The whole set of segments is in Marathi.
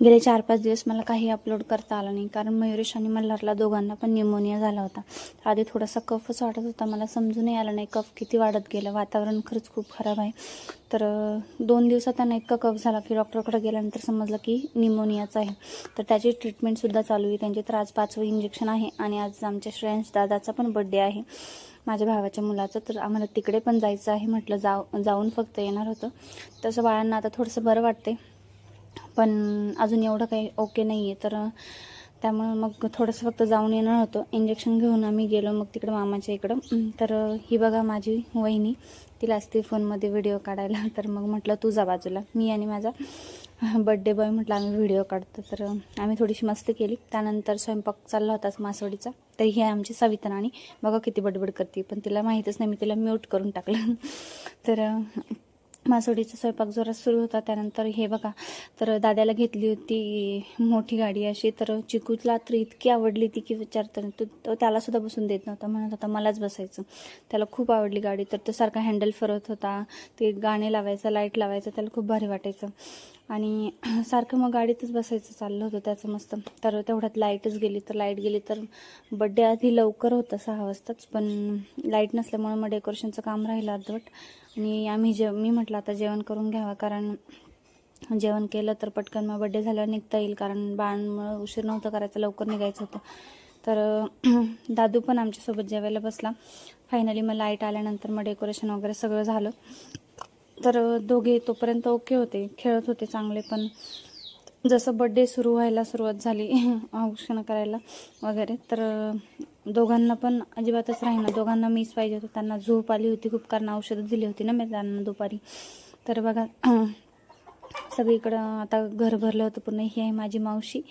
गेले 4-5 दिवस मला काही अपलोड करता आलं नाही, कारण मयुरेश आणि मल्हारला दोघांना पण न्यूमोनिया झाला होता. आधी थोडासा कफच वाटत होता, मला समजूनही आलं नाही कफ किती वाढत गेलं. वातावरण खरंच खूप खराब आहे. तर 2 दिवसात त्यांना इतका कफ झाला की डॉक्टरकडे गेल्यानंतर समजलं की न्यूमोनियाचं आहे. तर त्याची ट्रीटमेंटसुद्धा चालू आहे त्यांची. तर आज 5वं इंजेक्शन आहे आणि आज आमच्या श्रेयांश दादाचा पण बड्डे आहे, माझ्या भावाच्या मुलाचं. तर आम्हाला तिकडे पण जायचं आहे. म्हटलं जाऊन फक्त येणार होतं. तसं बाळांना आता थोडंसं बरं वाटते, पण अजून एवढं काही ओके नाही आहे. तर त्यामुळं मग थोडंसं फक्त जाऊन येणार होतं. इंजेक्शन घेऊन आम्ही गेलो मग तिकडं मामाच्या इकडं. तर ही बघा माझी वहिनी, तिला असते फोनमध्ये व्हिडिओ काढायला. तर मग म्हटलं तू जा बाजूला, मी आणि माझा बड्डे बॉय म्हटलं आम्ही व्हिडिओ काढतो. तर आम्ही थोडीशी मस्ती केली. त्यानंतर स्वयंपाक चालला होताच मासवडीचा. तर ही आहे आमची सविता राणी. बघा किती बडबड करते, पण तिला माहीतच नाही, मी तिला म्यूट करून टाकलं. तर मासवडीचा स्वयंपाक जोरात सुरू होता. त्यानंतर हे बघा, तर दादाला घेतली होती मोठी गाडी अशी. तर चिकूला तर इतकी आवडली ती की विचारता तो त्यालासुद्धा बसून देत नव्हता, म्हणत होता मलाच बसायचं. त्याला खूप आवडली गाडी. तर तो सारखा हँडल फिरवत होता, ते गाणे लावायचं, लाईट लावायचं, त्याला खूप भारी वाटायचं. आणि सारखं मग गाडीतच बसायचं चाललं होतं त्याचं मस्त. तर तेवढ्यात लाईटच गेली. तर लाईट गेली तर बड्डे आधी लवकर होतं 6 वाजताच, पण लाईट नसल्यामुळे मग डेकोरेशनचं काम राहिलं अर्धवट. आणि मी म्हटलं आता जेवण करून घ्यावं, कारण जेवण केलं तर पटकन मग बड्डे झाल्यावर निघता येईल, कारण बाळांमुळे उशीर नव्हतं करायचं, लवकर निघायचं होतं. तर दादू पण आमच्यासोबत जेवायला बसला. फायनली मग लाईट आल्यानंतर मग डेकोरेशन वगैरे सगळं झालं. तर दोघे तोपर्यंत ओके होते, खेळत होते चांगले. पण जसं बड्डे सुरू व्हायला सुरुवात झाली औक्षण करायला वगैरे, तर दोघांना पण अजिबातच राहीना. दोघांना मीच पाहिजे होतं. त्यांना झोप आली होती खूप, कारण औषधं दिली होती ना मी त्यांना दुपारी. तर बघा सगळीकडं आता घर भरलं होतं पूर्ण. ही आहे माझी मावशी.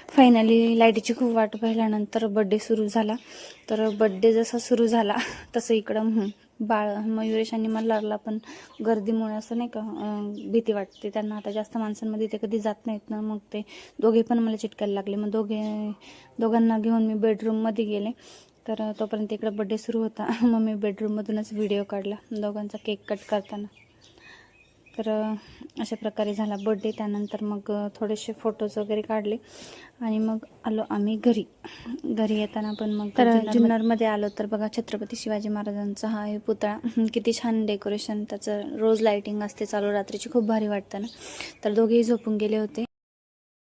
फायनली लाईटीची खूप वाट पाहिल्यानंतर बड्डे सुरू झाला. तर बड्डे जसा सुरू झाला तसं इकडं बाळ मयुरेश आणि मल्हारला पण गर्दीमुळे असं नाही का भीती वाटते त्यांना. आता जास्त माणसांमध्ये ते कधी जात नाहीत ना, मग ते दोघे पण मला चिटकायला लागले. मग दोघांना घेऊन मी बेडरूममध्ये गेले. तर तोपर्यंत इकडं बड्डे सुरू होता. मग मी बेडरूममधूनच व्हिडिओ काढला दोघांचा केक कट करताना. तर अशा प्रकारे झाला बड्डे. त्यानंतर मग थोडेसे फोटोज वगैरे काढले आणि मग आलो आम्ही घरी येताना पण मग तर जुन्नरमध्ये आलो. तर बघा छत्रपती शिवाजी महाराजांचा हा आहे पुतळा. किती छान डेकोरेशन त्याचं, रोज लाईटिंग असते चालू रात्रीची, खूप भारी वाटतं ना. तर दोघेही झोपून गेले होते.